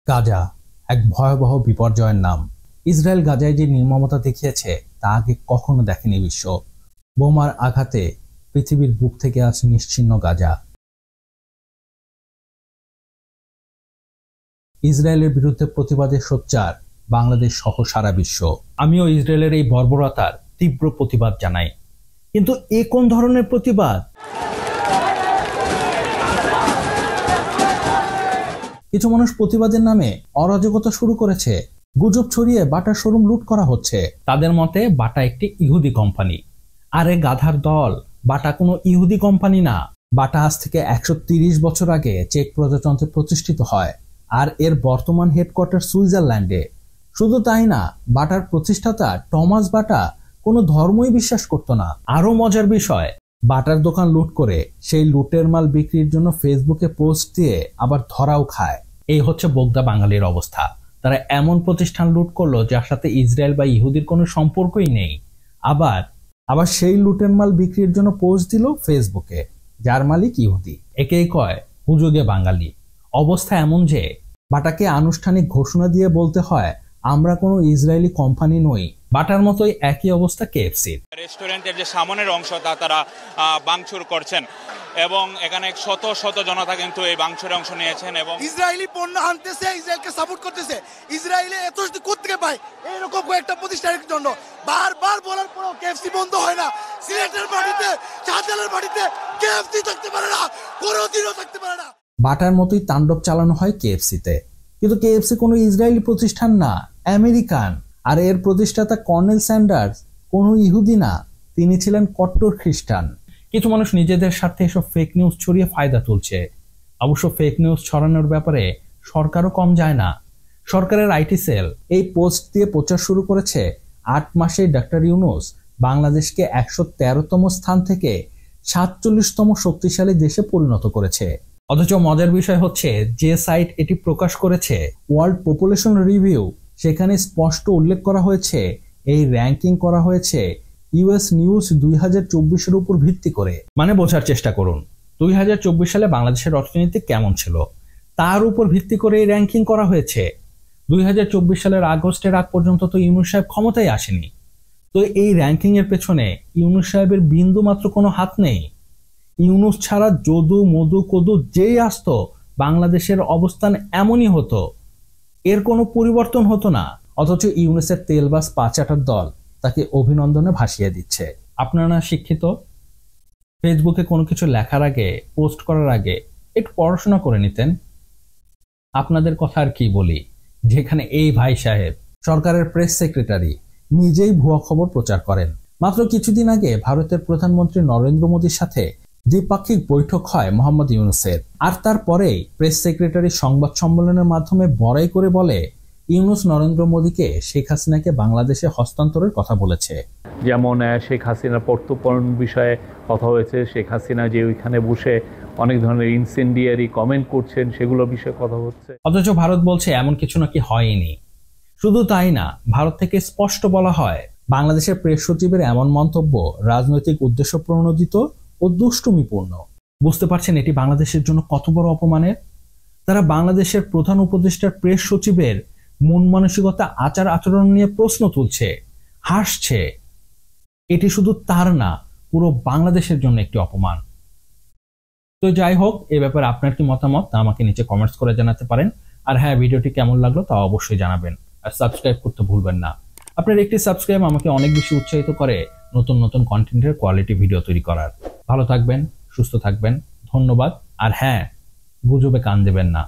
গাজা এক ভয়াবহ বিপর্যয়ের নাম। ইসরায়েল গাজায় যে নির্মমতা দেখিয়েছে তা আগে কখনো দেখেনি বিশ্ব। বোমার আঘাতে পৃথিবীর বুক থেকে আজ নিশ্চিহ্ন গাজা। ইসরায়েলের বিরুদ্ধে প্রতিবাদে সোচ্চার বাংলাদেশ সহ সারা বিশ্ব। আমিও ইসরায়েলের এই বর্বরতার তীব্র প্রতিবাদ জানাই। কিন্তু এ কোন ধরনের প্রতিবাদ? কিছু মানুষ প্রতিবাদের নামে অরাজকতা শুরু করেছে। গুজব ছড়িয়ে বাটার শোরুম লুট করা হচ্ছে। তাদের মতে বাটা একটি ইহুদি কোম্পানি। আরে গাধার দল, বাটা কোনো ইহুদি কোম্পানি না। বাটা আজ থেকে 130 বছর আগে চেক প্রজাতন্ত্রে প্রতিষ্ঠিত হয়, আর এর বর্তমান হেডকোয়ার্টার সুইজারল্যান্ডে। শুধু তাই না, বাটার প্রতিষ্ঠাতা টমাস বাটা কোনো ধর্মই বিশ্বাস করত না। আরো মজার বিষয়, বাটার দোকান লুট করে সেই লুটের মাল বিক্রির জন্য ফেসবুকে পোস্ট দিয়ে আবার ধরাও খায়। এই হচ্ছে বোগদা বাঙালির অবস্থা। তারা এমন প্রতিষ্ঠান লুট করলো যার সাথে ইসরায়েল বা ইহুদির কোনো সম্পর্কই নেই। আবার সেই লুটের মাল বিক্রির জন্য পোস্ট দিল ফেসবুকে, যার মালিক ইহুদি। একেই কয় হুজুগে বাঙালি। অবস্থা এমন যে বাটাকে আনুষ্ঠানিক ঘোষণা দিয়ে বলতে হয়, আমরা কোনো ইসরায়েলি কোম্পানি নই। বাটার মতোই একই অবস্থা কেএফসির। রেস্টুরেন্টের যে সামনের অংশ তা তারা ভাঙচুর করছেন এবং এখানে শত শত জনতা কিন্তু এই ভাঙচুরে অংশ নিয়েছেন এবং ইসরায়েলি পণ্য আনতেছে, ইসরায়েলকে সাপোর্ট করতেছে। ইসরায়েলে এত কোত্থেকে পায় এরকম কয়েকটা প্রতিষ্ঠানের জন্য বারবার বলার পরেও কেএফসি বন্ধ হয় না। সিলেটের মাটিতে, শাহজালালের মাটিতে কেএফসি থাকতে পারে না, কোনোদিনও থাকতে পারে না। বাটার মতোই তাণ্ডব চালানো হয় কেএফসিতে। কিন্তু কেএফসি কোনো ইসরায়েলি প্রতিষ্ঠান না, আমেরিকান। আর এর প্রতিষ্ঠাতা কর্নেল স্যান্ডার্স কোনো ইহুদি না, তিনি ছিলেন কট্টর খ্রিস্টান। কিছু মানুষ নিজেদের স্বার্থে এসব ফেক নিউজ ছড়িয়ে ফায়দা তুলছে। অবশ্য ফেক নিউজ ছড়ানোর ব্যাপারে সরকারও কম যায় না। সরকারের আইটি সেল এই পোস্ট দিয়ে প্রচার শুরু করেছে 8 মাসে ডক্টর ইউনূস বাংলাদেশকে 113তম স্থান থেকে 47তম শক্তিশালী দেশে পরিণত করেছে। অথচ মজার বিষয় হচ্ছে, যে সাইট এটি প্রকাশ করেছে, ওয়ার্ল্ড পপুলেশন রিভিউ, সেখানে স্পষ্ট উল্লেখ করা হয়েছে এই র্যাঙ্কিং করা হয়েছে ইউএস নিউজ 2024-এর উপর ভিত্তি করে। মানে বোঝার চেষ্টা করুন, 2024 সালে বাংলাদেশের অর্থনীতি কেমন ছিল তার উপর ভিত্তি করে এই র্যাঙ্কিং করা হয়েছে। 2024 সালের আগস্টের আগ পর্যন্ত তো ইউনূস সাহেব ক্ষমতায় আসেনি। তো এই র্যাঙ্কিং এর পেছনে ইউনূস সাহেবের বিন্দু মাত্র কোনো হাত নেই। ইউনূস ছাড়া যদু মধু কদু যেই আসতো, বাংলাদেশের অবস্থান এমনই হতো, এর কোনো পরিবর্তন হতো না। অথচ ইউনূসের তেলবাস পাঁচাটার দল তাকে অভিনন্দনে ভাসিয়ে দিচ্ছে। আপনারা না শিক্ষিত? ফেসবুকে কোনো কিছু লেখার আগে, পোস্ট করার আগে একটু পড়াশোনা করে নিতেন। আপনাদের কথা আর কি বলি, যেখানে এই ভাই সাহেব সরকারের প্রেস সেক্রেটারি নিজেই ভুয়া খবর প্রচার করেন। মাত্র কিছুদিন আগে ভারতের প্রধানমন্ত্রী নরেন্দ্র মোদীর সাথে দ্বিপাক্ষিক বৈঠক হয় মোহাম্মদ ইউনূসের। আর তারপরেই প্রেস সেক্রেটারি সংবাদ সম্মেলনের মাধ্যমে বড়াই করে বলে, ইউনূস নরেন্দ্র মোদীকে শেখ হাসিনাকে বাংলাদেশে হস্তান্তরের কথা বলেছে। যেমন শেখ হাসিনার প্রত্যর্পণ বিষয়ে কথা হয়েছে, শেখ হাসিনা যে ওইখানে বসে অনেক ধরনের ইনসেন্ডিয়ারি কমেন্ট করছেন, সেগুলো বিষয়ে কথা হচ্ছে। অথচ ভারত বলছে এমন কিছু নাকি হয়নি। শুধু তাই না, ভারত থেকে স্পষ্ট বলা হয় বাংলাদেশের প্রেস সচিবের এমন মন্তব্য রাজনৈতিক উদ্দেশ্য প্রণোদিত ও দুষ্টুমিপূর্ণ। বুঝতে পারছেন এটি বাংলাদেশের জন্য কত বড় অপমানের? তারা বাংলাদেশের প্রধান উপদেষ্টার প্রেস সচিবের মন মানসিকতা, আচার আচরণ নিয়ে প্রশ্ন তুলছে, হাসছে। এটি শুধু তার না, পুরো বাংলাদেশের জন্য একটি অপমান। তো যাই হোক, এ ব্যাপারে আপনার কি মতামত তা আমাকে নিচে কমেন্টস করে জানাতে পারেন। আর হ্যাঁ, ভিডিওটি কেমন লাগলো তা অবশ্যই জানাবেন। আর সাবস্ক্রাইব করতে ভুলবেন না। আপনার একটি সাবস্ক্রাইব আমাকে অনেক বেশি উৎসাহিত করে নতুন নতুন কন্টেন্টের কোয়ালিটি ভিডিও তৈরি করার। ভালো থাকবেন, সুস্থ থাকবেন, ধন্যবাদ। আর হ্যাঁ, গুজবে কান দেবেন না।